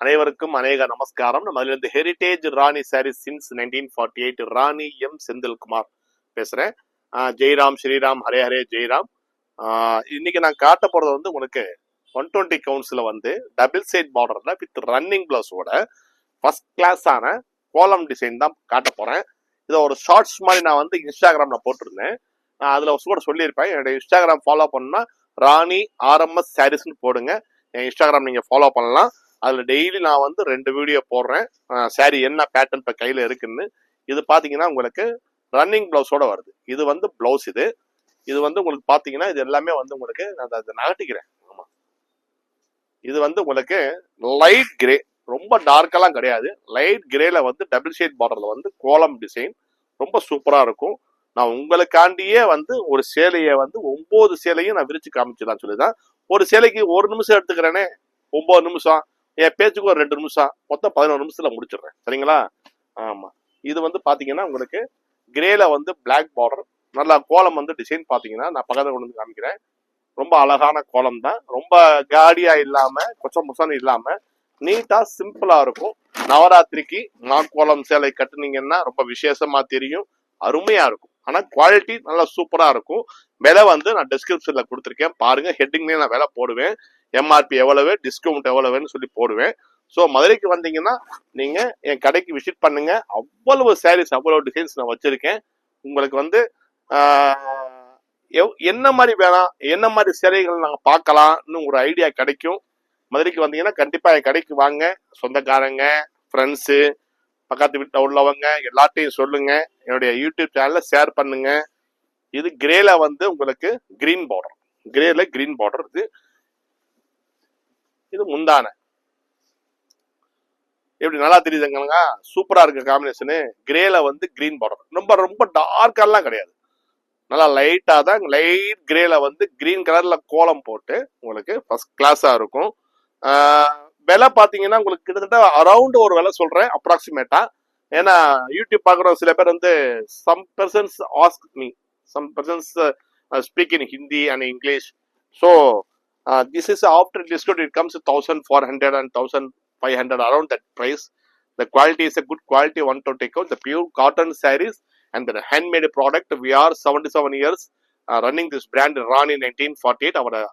அனைவருக்கும் அநேக நமஸ்காரம். நம்ம அதுல இருந்து ஹெரிடேஜ் ராணி சாரீஸ் சின்ஸ் 1948 ராணி எம் செந்தில்குமார் பேசுறேன். ஜெய்ராம் ஸ்ரீராம் ஹரே ஹரே ஜெய்ராம். இன்னைக்கு நான் காட்ட போறது வந்து உங்களுக்கு 120 கவுண்ட்ஸ்ல வந்து டபுள் சைட் பார்டர்ல வித் ரன்னிங் பிளவுஸோட ஃபர்ஸ்ட் கிளாஸ் ஆன கோலம் டிசைன் தான் காட்ட போறேன். இதை ஒரு ஷார்ட்ஸ் மாதிரி நான் வந்து இன்ஸ்டாகிராம்ல போட்டிருந்தேன். அதுல கூட சொல்லியிருப்பேன். என்னுடைய இன்ஸ்டாகிராம் ஃபாலோ பண்ணா ராணி ஆர்எம்எஸ் சாரீஸ்ன்னு போடுங்க. என் இன்ஸ்டாகிராம் நீங்க ஃபாலோ பண்ணலாம். அதுல டெய்லி நான் வந்து 2 வீடியோ போடுறேன். சாரி என்ன பேட்டர்ன் இப்ப கையில இருக்குன்னு. இது பாத்தீங்கன்னா உங்களுக்கு ரன்னிங் பிளவுஸோட வருது. இது வந்து பிளவுஸ். இது வந்து உங்களுக்கு பாத்தீங்கன்னா இது எல்லாமே வந்து உங்களுக்கு நான் அதை நகட்டிக்கிறேன். ஆமா, இது வந்து உங்களுக்கு லைட் கிரே, ரொம்ப டார்க்கெல்லாம் கிடையாது. லைட் கிரேல வந்து டபுள் ஷேட் பார்டர்ல வந்து கோலம் டிசைன் ரொம்ப சூப்பரா இருக்கும். நான் உங்களுக்காண்டியே வந்து ஒரு சேலையை வந்து 9 சேலையும் நான் விரிச்சு காமிச்சிடலாம் சொல்லிதான். ஒரு சேலைக்கு 1 நிமிஷம் எடுத்துக்கிறேனே, 9 நிமிஷம், என் பேச்சுக்கு ஒரு 2 நிமிஷம், மொத்தம் 11 நிமிஷத்துல முடிச்சிடுறேன். சரிங்களா? ஆமா, இது வந்து பாத்தீங்கன்னா உங்களுக்கு கிரேல வந்து பிளாக் பார்டர், நல்லா கோலம் வந்து டிசைன் பாத்தீங்கன்னா நான் பக்கத்துல கொண்டு வந்து காமிக்கிறேன். ரொம்ப அழகான கோலம் தான். ரொம்ப காடியா இல்லாம கொச்சம் முசம் இல்லாம நீட்டா சிம்பிளா இருக்கும். நவராத்திரிக்கு மாக்கோலம் சேலை கட்டுனீங்கன்னா ரொம்ப விசேஷமா தெரியும், அருமையா இருக்கும். ஆனா குவாலிட்டி நல்லா சூப்பரா இருக்கும். விலை வந்து நான் டிஸ்கிரிப்ஷன்ல கொடுத்துருக்கேன், பாருங்க. ஹெட்டிங்லயே நான் விலை போடுவேன், எம்ஆர்பி எவ்வளவு, டிஸ்கவுண்ட் எவ்வளவுன்னு சொல்லி போடுவேன். ஸோ மதுரைக்கு வந்தீங்கன்னா நீங்க என் கடைக்கு விசிட் பண்ணுங்க. அவ்வளவு சாரீஸ், அவ்வளவு டிசைன்ஸ் நான் வச்சிருக்கேன். உங்களுக்கு வந்து என்ன மாதிரி வேணாம், என்ன மாதிரி சேலைகள் நாங்க பார்க்கலாம்னு ஒரு ஐடியா கிடைக்கும். மதுரைக்கு வந்தீங்கன்னா கண்டிப்பா என் கடைக்கு வாங்க. சொந்தக்காரங்க, ஃப்ரெண்ட்ஸு, பக்கத்து வீட்டில் உள்ளவங்க எல்லாத்தையும் சொல்லுங்க. என்னுடைய யூடியூப் சேனல்ல ஷேர் பண்ணுங்க. இது கிரேல வந்து உங்களுக்கு கிரீன் பார்டர், கிரேல கிரீன் பார்டர். இது முந்தான எப்படி நல்லா தெரியுதுங்க, சூப்பரா இருக்கு காம்பினேஷனு. கிரேல வந்து கிரீன் பார்டர், ரொம்ப ரொம்ப டார்க்கெல்லாம் கிடையாது, நல்லா லைட்டா தான். லைட் கிரேல வந்து கிரீன் கலர்ல கோலம் போட்டு உங்களுக்கு ஃபர்ஸ்ட் கிளாஸா இருக்கும். விலை பாத்தீங்கன்னா உங்களுக்கு கிட்டத்தட்ட அரௌண்ட் ஒரு விலை சொல்றேன் அப்ராக்சிமேட்டா. ஏன்னா யூடியூப் பாக்குற சில பேர் வந்து some persons ask me, some persons speak in Hindi and English. So this is after discount, it comes to 1400 and 1500 around that price. The quality is a good quality, 120 count, the pure cotton sarees and the handmade product. We are 77 years running this brand Rani 1948. Our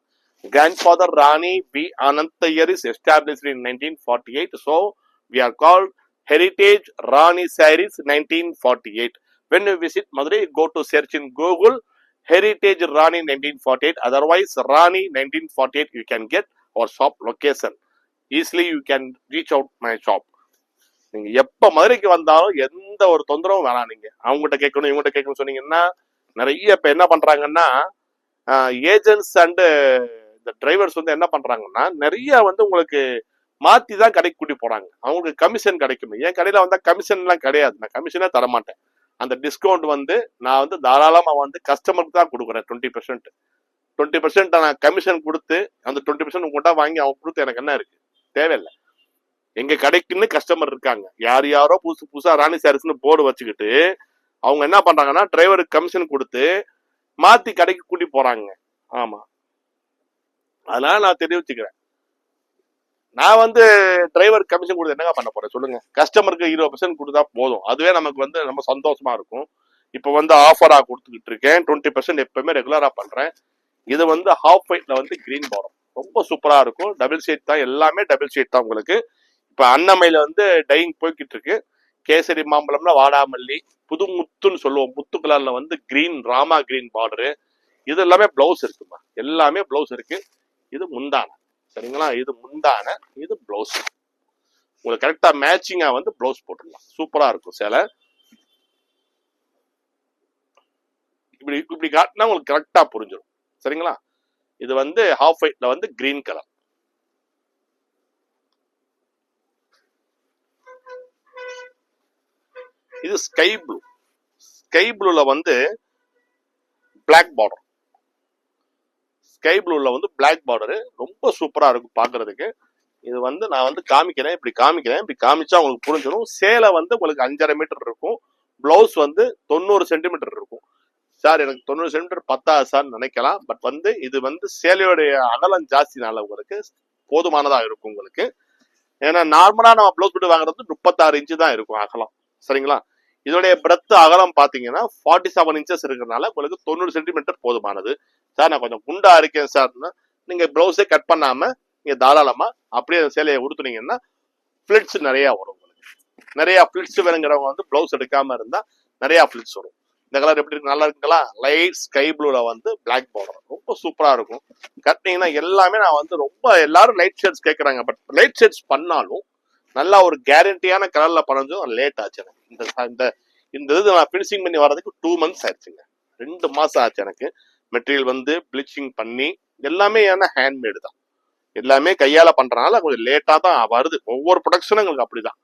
grandfather Rani B. Anantayar is established in 1948. So we are called Heritage Rani Sarees 1948. When you visit Madurai, go to search in Google Heritage Rani 1948. Otherwise, Rani 1948, you can get our shop location. Easily you can reach out my shop. நீங்க எப்ப மதுரைக்கு வந்தாலும் எந்த ஒரு தொந்தரவும் வேணாம். நீங்க அவங்ககிட்ட கேட்கணும், இவங்ககிட்ட கேட்கணும் சொன்னீங்கன்னா நிறைய இப்ப என்ன பண்றாங்கன்னா ஏஜென்ட்ஸ் அண்ட் இந்த டிரைவர்ஸ் வந்து என்ன பண்றாங்கன்னா நிறைய வந்து உங்களுக்கு மாத்தி தான் கடைக்கு கூட்டி போறாங்க. அவங்களுக்கு கமிஷன் கிடைக்கும். என் கடையில வந்தா கமிஷன் எல்லாம் கிடையாது, நான் கமிஷனே தரமாட்டேன். அந்த டிஸ்கவுண்ட் வந்து நான் வந்து தாராளமா வந்து கஸ்டமருக்கு தான் கொடுக்குறேன். 20% நான் கமிஷன் கொடுத்து அந்த 20% உங்கள்கிட்ட வாங்கி அவங்க கொடுத்து எனக்கு என்ன இருக்கு, தேவையில்லை. எங்க கடைக்குன்னு கஸ்டமர் இருக்காங்க. யார் யாரோ புதுசு புதுசா ராணி சாரீஸ்னு போர்டு வச்சுக்கிட்டு அவங்க என்ன பண்றாங்கன்னா டிரைவருக்கு கமிஷன் கொடுத்து மாத்தி கடைக்கு கூட்டி போறாங்க. ஆமா, அதனால நான் தெரிவிச்சுக்கிறேன். நான் வந்து டிரைவர் கமிஷன் கொடுத்து என்னங்க பண்ண போறேன் சொல்லுங்க? கஸ்டமருக்கு 20% கொடுத்தா போதும், அதுவே நமக்கு வந்து நம்ம சந்தோஷமா இருக்கும். இப்ப வந்து ஆஃபரா கொடுத்துக்கிட்டு இருக்கேன். 20% எப்பவுமே ரெகுலரா பண்றேன். இது வந்து ஹாஃப் ஒயிட்ல வந்து கிரீன் பார்டர், ரொம்ப சூப்பரா இருக்கும். டபுள் ஷேட் தான், எல்லாமே டபுள் ஷேட் தான் உங்களுக்கு. இப்ப அன்னமையில வந்து டையிங் போய்கிட்டு இருக்கு. கேசரி மாம்பழம்னா வாடாமல்லி, புது முத்துன்னு சொல்லுவோம், முத்து கலர்ல வந்து கிரீன், ராமா கிரீன் பார்டரு. இது எல்லாமே பிளவுஸ் இருக்குமா, எல்லாமே பிளவுஸ் இருக்கு. இது முந்தான, சரிங்களா? இது முந்தான, இது பிளவுஸ். உங்களுக்கு கரெக்டா மேட்சிங்கா வந்து பிளவுஸ் போட்டுடலாம். சூப்பரா இருக்கும் சேலை. இப்படி இப்படி காட்டினா உங்களுக்கு கரெக்டா புரிஞ்சிடும். சரிங்களா? இது வந்து ஹாஃப் ஒயிட்ல வந்து கிரீன் கலர். இது ஸ்கை ப்ளூ. ஸ்கை ப்ளூல வந்து பிளாக் பார்டர். ஸ்கை ப்ளூல வந்து பிளாக் பார்டரு ரொம்ப சூப்பரா இருக்கும் பாக்குறதுக்கு. இது வந்து நான் வந்து காமிக்கிறேன், இப்படி காமிக்கிறேன். இப்படி காமிச்சா உங்களுக்கு புரிஞ்சிடும். சேலை வந்து உங்களுக்கு 5.5 மீட்டர் இருக்கும். பிளவுஸ் வந்து 90 சென்டிமீட்டர் இருக்கும். சார் எனக்கு 90 சென்டிமீட்டர் பத்தாது சார் நினைக்கலாம். பட் வந்து இது வந்து சேலையோடைய அகலம் ஜாஸ்தினால உங்களுக்கு போதுமானதா இருக்கும் உங்களுக்கு. ஏன்னா நார்மலா நம்ம ப்ளவுஸ் பிட் வாங்குறது 36 இன்ச்சு தான் இருக்கும் அகலம். சரிங்களா? இதோடைய பிரெத் அகலம் பாத்தீங்கன்னா 47 இன்ச்சஸ் இருக்கிறதுனால உங்களுக்கு 90 சென்டிமீட்டர் போதுமானது. சார் நான் கொஞ்சம் குண்டா இருக்கேன் சார்னா நீங்க ப்ளவுஸே கட் பண்ணாம நீங்க தாராளமா அப்படியே சேலையை உடுத்துனீங்கன்னா பிளிட்ஸ் நிறைய வரும். உங்களுக்கு நிறைய பிளிட்ஸ் வேணுங்கிறவங்க வந்து ப்ளவுஸ் எடுக்காம இருந்தா நிறைய பிளிட்ஸ் வரும். இந்த கலர் எப்படி இருக்கு? நல்லா இருக்குங்களா? லைட் ஸ்கை ப்ளூல வந்து பிளாக் பார்டர் ரொம்ப சூப்பரா இருக்கும். கட்டினீங்கன்னா எல்லாமே நான் வந்து ரொம்ப எல்லாரும் லைட் ஷேட்ஸ் கேட்கறாங்க. பட் லைட் ஷேட்ஸ் பண்ணாலும் நல்லா ஒரு கேரண்டியான கலர்ல பண்ணதும் லேட் ஆச்சு எனக்கு. இந்த இந்த இது நான் பினிஷிங் பண்ணி வர்றதுக்கு 2 months ஆயிடுச்சுங்க. 2 மாசம் ஆச்சு எனக்கு. மெட்டீரியல் வந்து பிளீச்சிங் பண்ணி எல்லாமே ஏன்னா ஹேண்ட்மேடு தான். எல்லாமே கையால பண்றதுனால கொஞ்சம் லேட்டா தான் வருது. ஒவ்வொரு ப்ரொடக்ஷனும் உங்களுக்கு அப்படிதான்.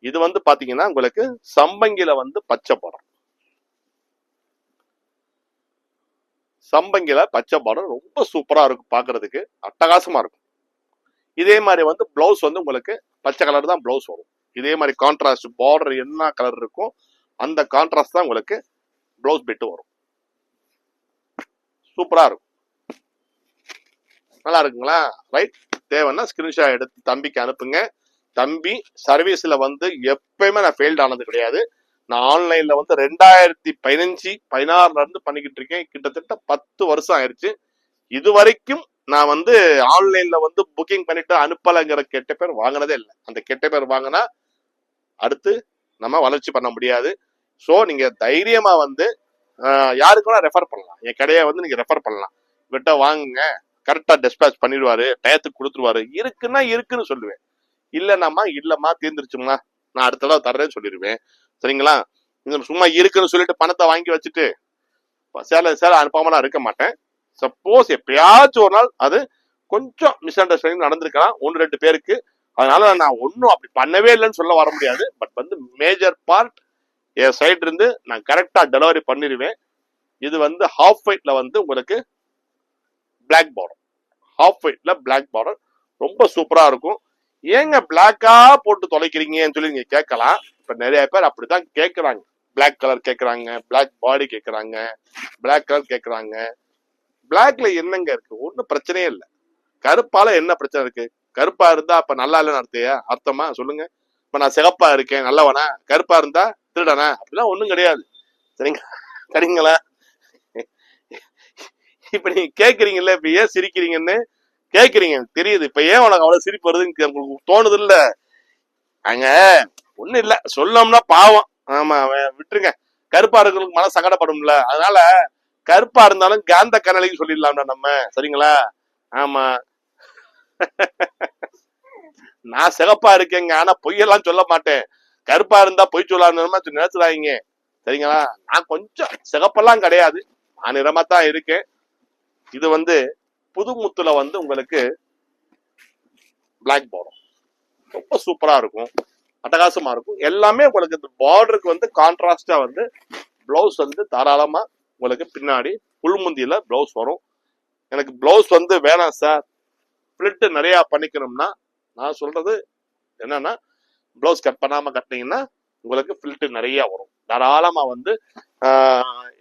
இது வந்து பாத்தீங்கன்னா உங்களுக்கு சம்பங்கில வந்து பச்சை பார்டர், சம்பங்கில பச்சை பார்டர் ரொம்ப சூப்பரா இருக்கும், பாக்குறதுக்கு அட்டகாசமா இருக்கும். இதே மாதிரி வந்து பிளவுஸ் வந்து உங்களுக்கு பச்சை கலர் தான் பிளவுஸ் வரும். இதே மாதிரி கான்ட்ராஸ்ட் பார்டர் என்ன கலர் இருக்கும் அந்த கான்ட்ராஸ்ட் தான் உங்களுக்கு பிளவுஸ் பிட்டு வரும். சூப்பரா இருக்கும். நல்லா இருக்குங்களா? ரைட். தேவைன்னா ஸ்கிரீன்ஷாட் எடுத்து தம்பிக்கு அனுப்புங்க. தம்பி சர்வீஸ்ல வந்து எப்பயுமே நான் ஃபெயில்ட் ஆனது கிடையாது. நான் ஆன்லைன்ல வந்து 2015-16 இருந்து பண்ணிக்கிட்டு இருக்கேன். கிட்டத்தட்ட 10 வருஷம் ஆயிடுச்சு. இது வரைக்கும் நான் வந்து ஆன்லைன்ல வந்து புக்கிங் பண்ணிட்டு அனுப்பலைங்கிற கெட்ட பேர் வாங்கினதே இல்லை. அந்த கெட்ட பேர் வாங்கினா அடுத்து நம்ம வளர்ச்சி பண்ண முடியாது. ஸோ நீங்க தைரியமா வந்து யாருக்குன்னா ரெஃபர் பண்ணலாம். என் கடையை வந்து நீங்க ரெஃபர் பண்ணலாம். இவர்கிட்ட வாங்குங்க, கரெக்டா டிஸ்பேச் பண்ணிடுவாரு, டயத்துக்கு கொடுத்துருவாரு. இருக்குன்னா இருக்குன்னு சொல்லுவேன், இல்லைன்னாமா இல்லம்மா தீர்ந்துருச்சுமா நான் அடுத்த தடவை தர்றேன்னு சொல்லிடுவேன். சரிங்களா? சும்மா இருக்குன்னு சொல்லிட்டு பணத்தை வாங்கி வச்சுட்டு சேலை அனுப்பாம நான் இருக்க மாட்டேன். சப்போஸ் எப்பயாச்சும் ஒரு நாள் அது கொஞ்சம் மிஸ் அண்டர்ஸ்டாண்டிங் நடந்திருக்கலாம் 1-2 பேருக்கு. அதனால நான் ஒன்னும் அப்படி பண்ணவே இல்லைன்னு சொல்ல வர முடியாது. பட் வந்து மேஜர் பார்ட் என் சைடு இருந்து நான் கரெக்டா டெலிவரி பண்ணிடுவேன். இது வந்து ஹாஃப் ஒயிட்ல வந்து உங்களுக்கு பிளாக் பார்டர், ஹாஃப் ஒயிட்ல பிளாக் பார்டர் ரொம்ப சூப்பரா இருக்கும். ஏங்க பிளாக்கா போட்டு தொலைக்கிறீங்கன்னு சொல்லி நீங்க கேட்கலாம். இப்ப நிறைய பேர் அப்படித்தான் கேட்கறாங்க. பிளாக் கலர் கேட்கறாங்க, பிளாக் பாடி கேட்கறாங்க, பிளாக் கலர் கேட்கறாங்க. பிளாக்ல என்னங்க இருக்கு? ஒன்னும் பிரச்சனையே இல்லை. கருப்பால என்ன பிரச்சனை இருக்கு? கருப்பா இருந்தா அப்ப நல்லா இல்லைன்னு அர்த்தமா சொல்லுங்க? இப்ப நான் சிகப்பா இருக்கேன் நல்லவனா, கருப்பா இருந்தா திருடனா? அப்படிலாம் ஒண்ணும் கிடையாது. சரிங்களா? இப்ப நீங்க கேக்குறீங்கல்ல, இப்ப ஏன் சிரிக்கிறீங்கன்னு கேக்குறீங்க தெரியுது. இப்ப ஏன் உனக்கு அவ்வளவு சிரிப்பு வருதுன்னு உங்களுக்கு தோணுது இல்ல? அங்க ஒண்ணும் இல்ல, சொல்லோம்னா பாவம். ஆமா விட்டுருங்க. கருப்பா இருக்கிறவங்களுக்கு மன சங்கடப்படும்ல. அதனால கருப்பா இருந்தாலும் காந்த கனலின்னு சொல்லிடலாம்டா நம்ம. சரிங்களா? ஆமா. நான் சிகப்பா இருக்கேங்க, ஆனா பொய்யெல்லாம் சொல்ல மாட்டேன். கருப்பா இருந்தா பொய் சொல்லாம நினைச்சுடாங்க. சரிங்களா? நான் கொஞ்சம் சிகப்பெல்லாம் கிடையாது, நான் நிறமா தான் இருக்கேன். இது வந்து புதுமுத்துல வந்து உங்களுக்கு பிளாக் பார்டர் ரொம்ப சூப்பரா இருக்கும், அட்டகாசமா இருக்கும். எல்லாமே உங்களுக்கு இந்த பார்டருக்கு வந்து கான்ட்ராஸ்டா வந்து பிளவுஸ் வந்து தாராளமா உங்களுக்கு பின்னாடி புல்முந்தியில பிளவுஸ் வரும். எனக்கு பிளவுஸ் வந்து வேணாம் சார், பிளிட் நிறைய பண்ணிக்கணும்னா நான் சொல்றது என்னன்னா பிளவுஸ் கட் பண்ணாம கட்டினீங்கன்னா உங்களுக்கு பிளிட் நிறைய வரும். தாராளமா வந்து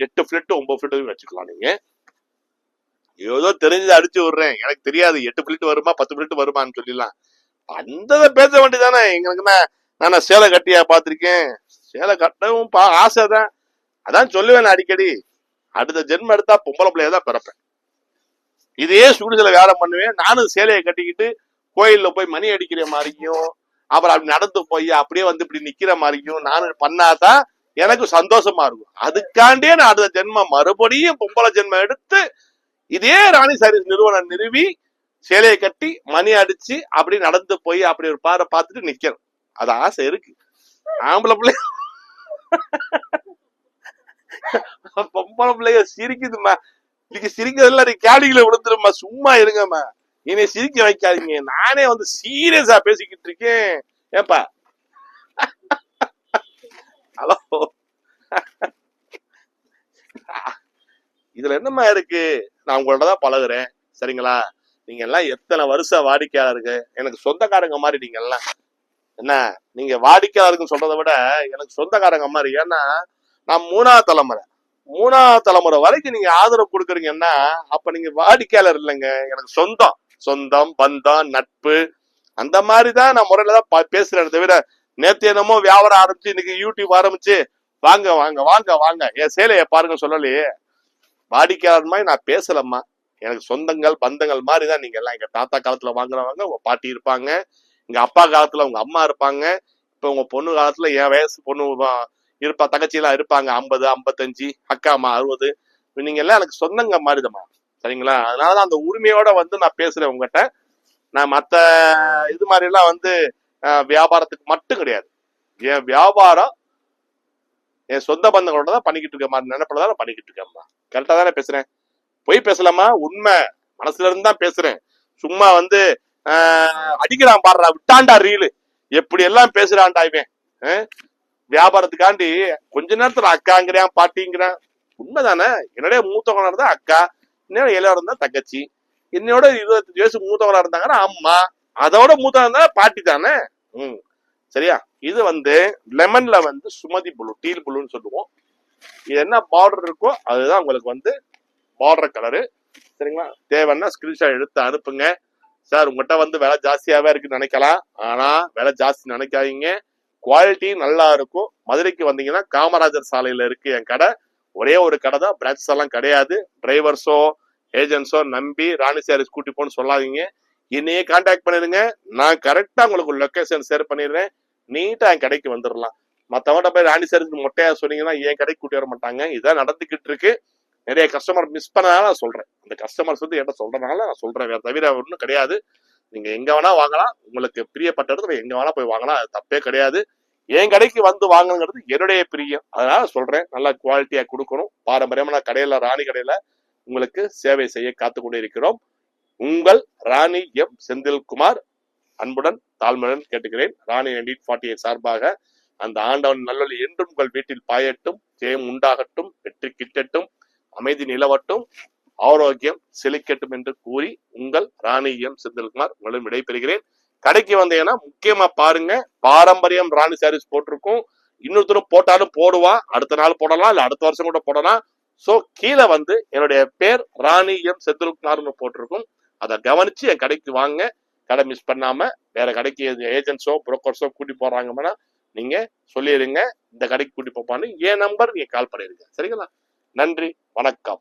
8 பிளிட் 9 பிளிட் வச்சுக்கலாம். நீங்க ஏதோ தெரிஞ்சு அடிச்சு விடுறேன், எனக்கு தெரியாது 8 பிளிட் வருமா 10 பிளிட் வருமான்னு சொல்லிடலாம். அந்த பேச வேண்டியதானே. எங்களுக்கு நான் சேலை கட்டியா பாத்திருக்கேன், சேலை கட்டவும் ஆசைதான். அதான் சொல்லுவேன் அடிக்கடி, அடுத்த ஜென்மம் எடுத்தா பொம்பளை பிள்ளையதான் பிறப்பேன். இதே சுடுதலை வேலை பண்ணுவேன். நானும் சேலையை கட்டிக்கிட்டு கோயில்ல போய் மணி அடிக்கிற மாதிரியும், அப்புறம் அப்படி நடந்து போய் அப்படியே வந்து இப்படி நிக்கிற மாதிரியும் நானும் பண்ணாதான் எனக்கு சந்தோஷமா இருக்கும். அதுக்காண்டியே நான் அடுத்த ஜென்மம் மறுபடியும் பொம்பளை ஜென்மம் எடுத்து இதே ராணி சாரீஸ் நிறுவனம் நிறுவி சேலையை கட்டி மணி அடிச்சு அப்படி நடந்து போய் அப்படி ஒரு பாறை பார்த்துட்டு நிக்கணும். அது ஆசை இருக்கு. ஆம்பளை பிள்ளை பொம்பளை பிள்ளைய சிரிக்குதுமா, இன்னைக்கு சிரிக்கிறதுல நீ கேடிகளை விழுந்துருமா, சும்மா இருங்கம்மா, இனி சிரிக்க வைக்காதீங்க. நானே வந்து சீரியஸா பேசிக்கிட்டு இருக்கேன். ஏப்பா ஹலோ, இதுல என்னமா இருக்கு? நான் உங்கள்ட்ட தான் பழகுறேன். சரிங்களா? நீங்க எல்லாம் எத்தனை வருஷம் வாடிக்கையாளருக்கு, எனக்கு சொந்தக்காரங்க மாதிரி. நீங்க எல்லாம் என்ன, நீங்க வாடிக்கையாளருக்கு சொல்றதை விட எனக்கு சொந்தக்காரங்க மாதிரி. ஏன்னா நான் 3ஆவது தலைமுறை வரைக்கும் நீங்க ஆதரவு கொடுக்குறீங்கன்னா அப்ப நீங்க வாடிக்கையாளர் இல்லைங்க, எனக்கு சொந்தம். சொந்தம், பந்தம், நட்பு, அந்த மாதிரிதான் நான் முறையில தான் பேசுறேன் தவிர நேத்து என்னமோ வியாபாரம் ஆரம்பிச்சு இன்னைக்கு யூடியூப் ஆரம்பிச்சு வாங்க வாங்க வாங்க வாங்க என் சேலையை பாருங்க சொல்லலையே. வாடிக்கையாளர் மாதிரி நான் பேசலம்மா. எனக்கு சொந்தங்கள் பந்தங்கள் மாதிரிதான் நீங்க எல்லாம். எங்க தாத்தா காலத்துல வாங்குறவங்க உங்க பாட்டி இருப்பாங்க, எங்க அப்பா காலத்துல உங்க அம்மா இருப்பாங்க, இப்ப உங்க பொண்ணு காலத்துல என் வயசு பொண்ணு இருப்பா, தங்கச்சி எல்லாம் இருப்பாங்க 50 55, அக்கா அம்மா 60. நீங்க எல்லாம் எனக்கு சொந்தங்க மாதிரிதம்மா. சரிங்களா? அதனாலதான் அந்த உரிமையோட வந்து நான் பேசுறேன் உங்ககிட்ட. நான் மத்த இது மாதிரி எல்லாம் வந்து வியாபாரத்துக்கு மட்டும் கிடையாது. என் வியாபாரம் என் சொந்த பந்தங்களோட தான் பண்ணிக்கிட்டு இருக்க மாதிரி நினைப்பதான் பண்ணிக்கிட்டு இருக்கேன்மா. கரெக்டா தானே பேசுறேன்? பொய் பேசலாமா? உண்மை மனசுல இருந்து தான் பேசுறேன். சும்மா வந்து அடிக்கிறான் பாடுறா, விட்டாண்டா ரீலு, எப்படி எல்லாம் பேசுறான்டா இவன். வியாபாரத்துக்காண்டி கொஞ்ச நேரத்துல அக்காங்கிறான் பாட்டிங்கிறான். உண்மைதானே? என்னுடைய மூத்தவங்களா இருந்தா அக்கா, என்னோட இளையவா இருந்தா தங்கச்சி, என்னோட 25 வயசு மூத்தவங்களா இருந்தாங்கன்னா அம்மா, அதோட மூத்தவங்க இருந்தா பாட்டி தானே. சரியா? இது வந்து லெமன்ல வந்து சுமதி ப்ளூ, டீல் ப்ளூன்னு சொல்லுவோம். இது என்ன பார்டர் இருக்கோ அதுதான் உங்களுக்கு வந்து பார்டர் கலரு. சரிங்களா? தேவைன்னா ஸ்கிரீன்ஷாட் எடுத்து அனுப்புங்க. சார் உங்ககிட்ட வந்து விலை ஜாஸ்தியாவே இருக்குன்னு நினைக்கலாம். ஆனா விலை ஜாஸ்தி நினைக்காதீங்க, குவாலிட்டி நல்லா இருக்கும். மதுரைக்கு வந்தீங்கன்னா காமராஜர் சாலையில இருக்கு என் கடை. ஒரே ஒரு கடை தான், பிரான்ச்சஸ் எல்லாம் கிடையாது. டிரைவர்ஸோ ஏஜென்ட்ஸோ நம்பி ராணி சாரீஸ் கூட்டி போன்னு சொல்லாதீங்க. என்னையே கான்டாக்ட் பண்ணிருங்க, நான் கரெக்டா உங்களுக்கு லொகேஷன் ஷேர் பண்ணிடுறேன். நீட்டா என் கடைக்கு வந்துடலாம். மத்தவங்க போய் ராணி சாரீஸ் மொட்டையா சொன்னீங்கன்னா என் கடைக்கு கூட்டி வர மாட்டாங்க. இதான் நடந்துகிட்டு இருக்கு. நிறைய கஸ்டமர் மிஸ் பண்ணனால நான் சொல்றேன். அந்த கஸ்டமர்ஸ் வந்து என்கிட்ட சொல்றதுனால நான் சொல்றேன், வேற தவிர ஒன்றும் கிடையாது. நீங்க எங்க வேணா வாங்கலாம், உங்களுக்கு பிரியப்பட்ட இடத்துல எங்க வேணா போய் வாங்கலாம், அது தப்பே கிடையாது. என் கடைக்கு வந்து வாங்குங்கிறது என்னுடைய பிரியம். அதனால சொல்றேன், நல்லா குவாலிட்டியா கொடுக்கணும். பாரம்பரியமான கடையில, ராணி கடையில உங்களுக்கு சேவை செய்ய காத்து கொண்டு இருக்கிறோம். உங்கள் ராணி எம் செந்தில்குமார் அன்புடன் தாழ்மையுடன் கேட்டுக்கிறேன். ராணி 1948 சார்பாக அந்த ஆண்டவன் நல்லொலி என்றும் உங்கள் வீட்டில் பாயட்டும், ஜெயம் உண்டாகட்டும், வெற்றி கிட்டட்டும், அமைதி நிலவட்டும், ஆரோக்கியம் செழிக்கட்டும் என்று கூறி உங்கள் ராணி எம் செந்தில்குமார் உங்களுடன் விடைபெறுகிறேன். கடைக்கு வந்தீங்கன்னா முக்கியமா பாருங்க, பாரம்பரியம் ராணி சாரீஸ் போட்டிருக்கும். இன்னொருத்தரும் போட்டாலும் போடுவா, அடுத்த நாள் போடலாம், இல்ல அடுத்த வருஷம் கூட போடலாம். சோ கீழே வந்து என்னுடைய பேர் ராணி எம் செந்தில்குமார்னு போட்டிருக்கும். அதை கவனிச்சு என் கடைக்கு வாங்க. கடை மிஸ் பண்ணாம வேற கடைக்கு ஏஜென்ட்ஸோ புரோக்கர்ஸோ கூட்டி போறாங்கன்னா நீங்க சொல்லிடுங்க, இந்த கடைக்கு கூட்டி போப்பான்னு என் நம்பர் நீங்க கால் பண்ணிருங்க. சரிங்களா? நன்றி, வணக்கம்.